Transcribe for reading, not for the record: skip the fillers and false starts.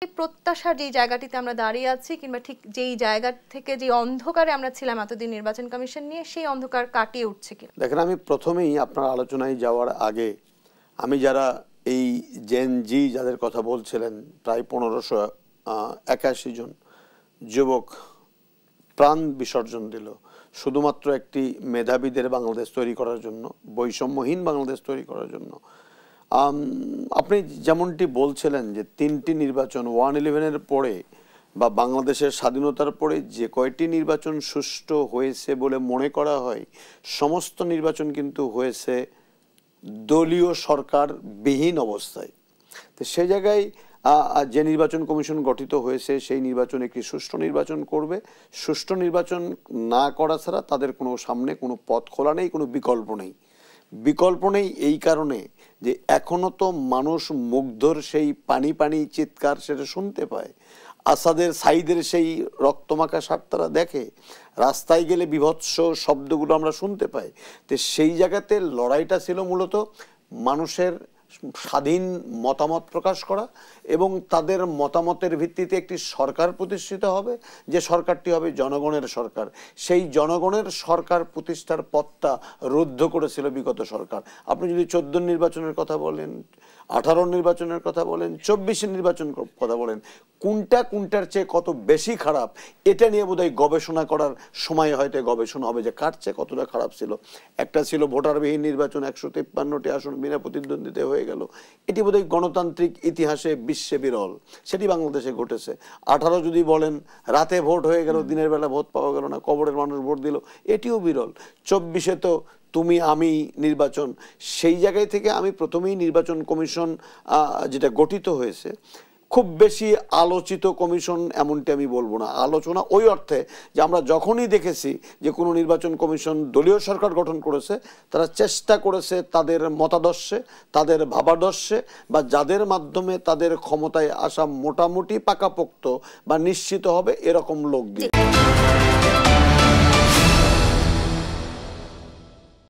প্রত্যাশার যে জায়গাটিতে আমরা দাঁড়িয়ে আছি কিংবা ঠিক যেই জায়গা থেকে যে অন্ধকারে আমরা ছিলাম এতদিন নির্বাচন কমিশন নিয়ে, সেই অন্ধকার কাটিয়ে উঠছে কি? দেখেন, আমি প্রথমেই আপনার আলোচনায় যাওয়ার আগে আমি যারা এই জেন জি যাদের কথা বলছিলেন, প্রায় 1581 জন যুবক প্রাণ বিসর্জন দিল শুধুমাত্র একটি মেধাবীদের বাংলাদেশ তৈরি করার জন্য, বৈষম্যহীন বাংলাদেশ তৈরি করার জন্য। আপনি যেমনটি বলছিলেন যে 3টি নির্বাচন 1/11-এর পরে বা বাংলাদেশের স্বাধীনতার পরে যে কয়টি নির্বাচন সুষ্ঠু হয়েছে বলে মনে করা হয়, সমস্ত নির্বাচন কিন্তু হয়েছে দলীয় সরকার বিহীন অবস্থায়। তো সেই জায়গায় যে নির্বাচন কমিশন গঠিত হয়েছে সেই নির্বাচন একটি সুষ্ঠু নির্বাচন করবে। সুষ্ঠু নির্বাচন না করা ছাড়া তাদের কোনো সামনে কোনো পথ খোলা নেই, কোনো বিকল্প নেই। বিকল্প নেই এই কারণে যে এখনো তো মানুষ মুগ্ধর সেই পানি পানি চিৎকার সেটা শুনতে পায়, আসাদের সাইদের সেই রক্তমাখা সাপ তারা দেখে, রাস্তায় গেলে বিভৎস শব্দগুলো আমরা শুনতে পাই। তো সেই জায়গাতে লড়াইটা ছিল মূলত মানুষের স্বাধীন মতামত প্রকাশ করা এবং তাদের মতামতের ভিত্তিতে একটি সরকার প্রতিষ্ঠিত হবে, যে সরকারটি হবে জনগণের সরকার। সেই জনগণের সরকার প্রতিষ্ঠার পথটা রুদ্ধ করেছিল বিগত সরকার। আপনি যদি 14 নির্বাচনের কথা বলেন, 18 নির্বাচনের কথা বলেন, 24 নির্বাচন কথা বলেন, কোনটার চেয়ে কত বেশি খারাপ এটা নিয়ে বোধহয় গবেষণা করার সময় হয়তো গবেষণা হবে যে কার চেয়ে কতটা খারাপ ছিল। একটা ছিল ভোটারবিহীন নির্বাচন, 153টি আসন বিনা প্রতিদ্বন্দ্বিতা হয়ে গেল। এটি বোধহয় গণতান্ত্রিক ইতিহাসে বিশ্বে বিরল, সেটি বাংলাদেশে ঘটেছে। 18 যদি বলেন রাতে ভোট হয়ে গেল, দিনের বেলা ভোট পাওয়া গেল না, কবরের মানুষ ভোট দিল, এটিও বিরল। 24-এ তো তুমি আমি নির্বাচন। সেই জায়গায় থেকে আমি প্রথমেই নির্বাচন কমিশন যেটা গঠিত হয়েছে, খুব বেশি আলোচিত কমিশন এমনটি আমি বলবো না। আলোচনা ওই অর্থে যে আমরা যখনই দেখেছি যে কোনো নির্বাচন কমিশন দলীয় সরকার গঠন করেছে, তারা চেষ্টা করেছে তাদের মতাদর্শে, তাদের ভাবাদর্শে বা যাদের মাধ্যমে তাদের ক্ষমতায় আসা মোটামুটি পাকাপোক্ত বা নিশ্চিত হবে এরকম লোক দিয়ে।